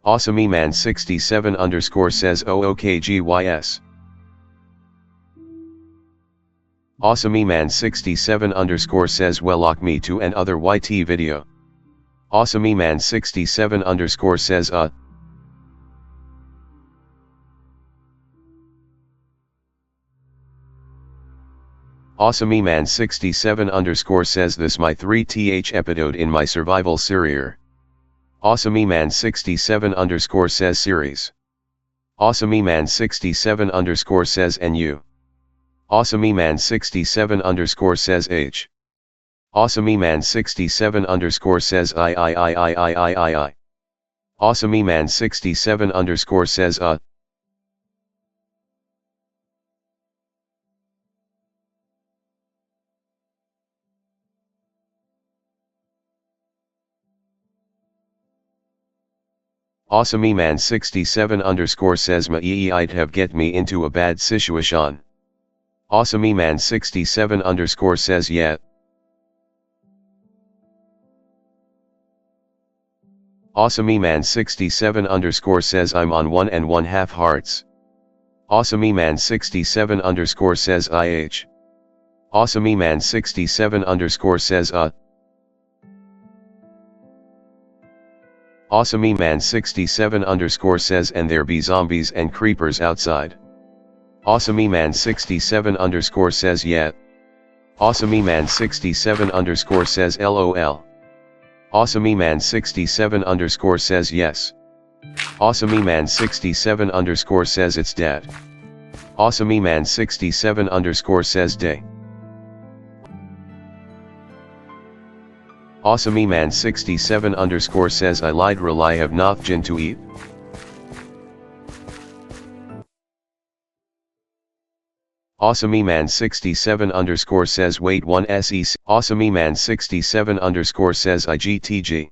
AwesomeMan67 underscore says OOKGYS. AwesomeMan67 underscore says welocme to an other YT video. AwesomeMan67 underscore says AwesomeMan67 underscore says this my 3th episode in my survival series. AwesomeMan67 underscore says series. AwesomeMan67 underscore says NU. AwesomeMan67 underscore says H. AwesomeMan67 underscore says I. AwesomeMan67 underscore says AwesomeMan67 underscore says I'd have get me into a bad situation. AwesomeMan67 underscore says yeah. AwesomeMan67 underscore says I'm on 1 1/2 hearts. AwesomeMan67 underscore says IH. AwesomeMan67 underscore says AwesomeMan67 underscore says and there be zombies and creepers outside. AwesomeMan67 underscore says yeah. AwesomeMan67 underscore says LOL. AwesomeMan67 underscore says yes. AwesomeMan67 underscore says it's dead. AwesomeMan67 underscore says day. AwesomeMan67 underscore says I lied rely have nothing to eat. AwesomeMan67 underscore says wait 1 SEC. AwesomeMan67 underscore says IGTG.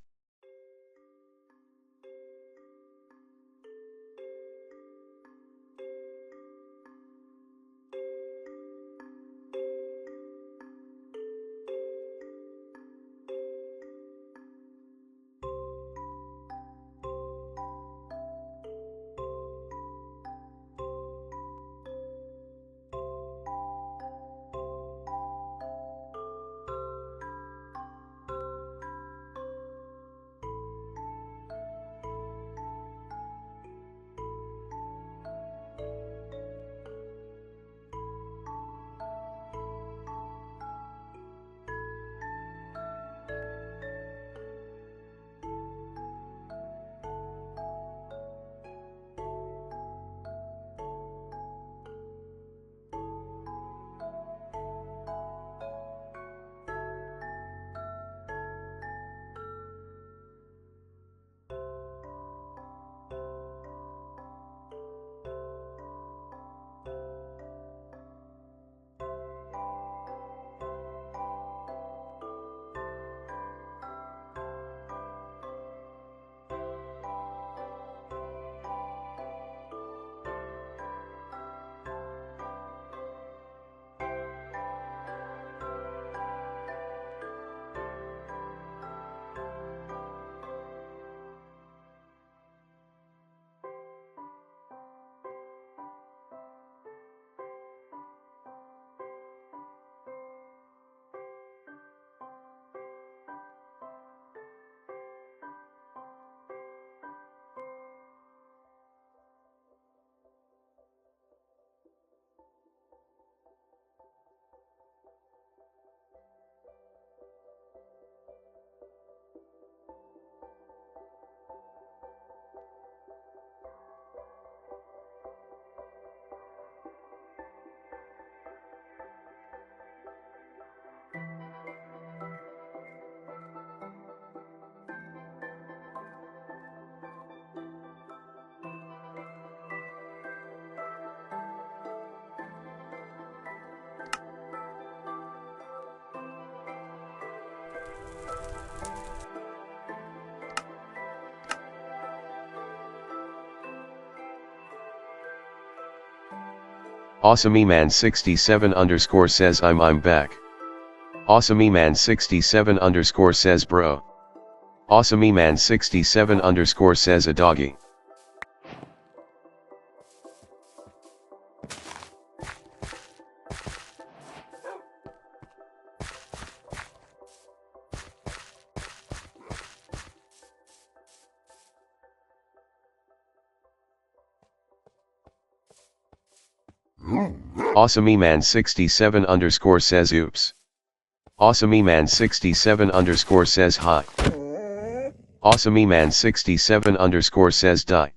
AwesomeMan67 underscore says I'm back. AwesomeMan67 underscore says bro. AwesomeMan67 underscore says a doggy. AwesomeMan67 underscore says oops. AwesomeMan67 underscore says hi. AwesomeMan67 underscore says die.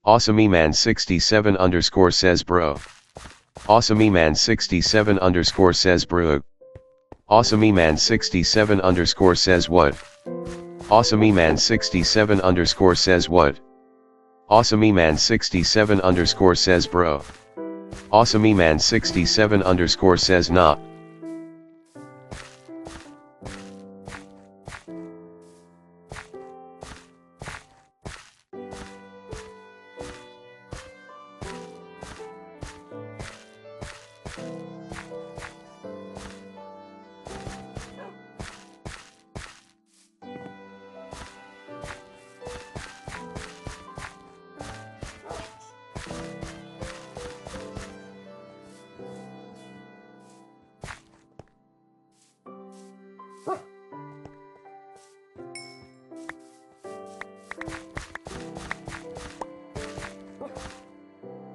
AwesomeMan67 underscore says bro. AwesomeMan67 underscore says bro. AwesomeMan67 underscore says what? AwesomeMan67 underscore says what? AwesomeMan67 underscore says bro. AwesomeMan67 underscore says not.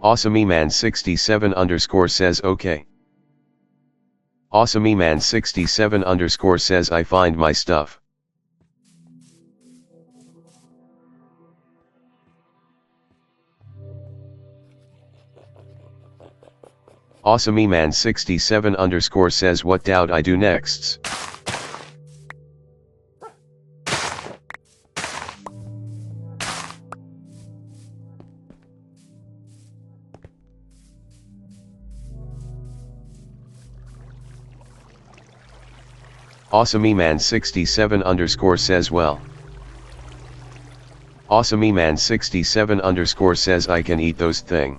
AwesomeMan67 underscore says okay. AwesomeMan67 underscore says I find my stuff. AwesomeMan67 underscore says what doubt I do next. AwesomeMan67 underscore says well. AwesomeMan67 underscore says I can eat those thing.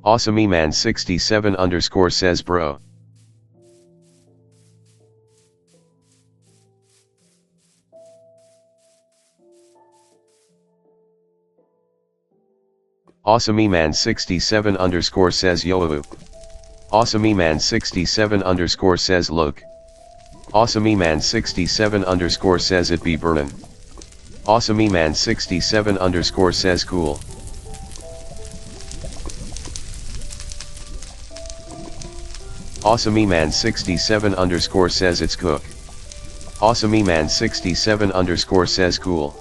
AwesomeMan67 underscore says bro. AwesomeMan67 underscore says yo. AwesomeMan67 underscore says look. AwesomeMan67 underscore says it be burnin'. AwesomeMan67 underscore says cool. AwesomeMan67 underscore says it's cook. AwesomeMan67 underscore says cool.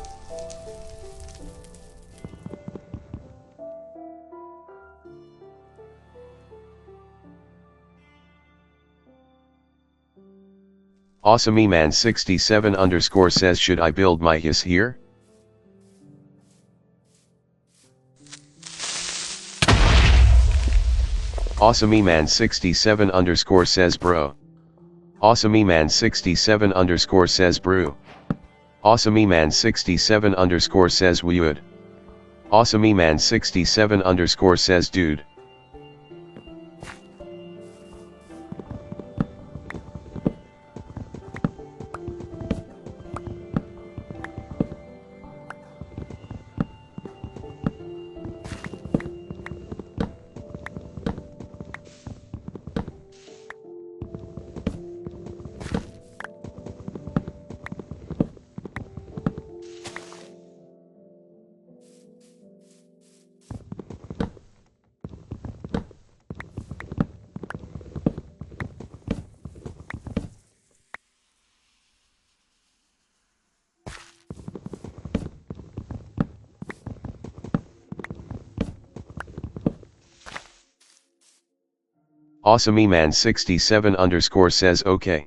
AwesomeMan67 underscore says should I build my hiss here? AwesomeMan67 underscore says bro. AwesomeMan67 underscore says brew. AwesomeMan67 underscore says we would. AwesomeMan67 underscore says dude. AwesomeMan67 underscore says okay.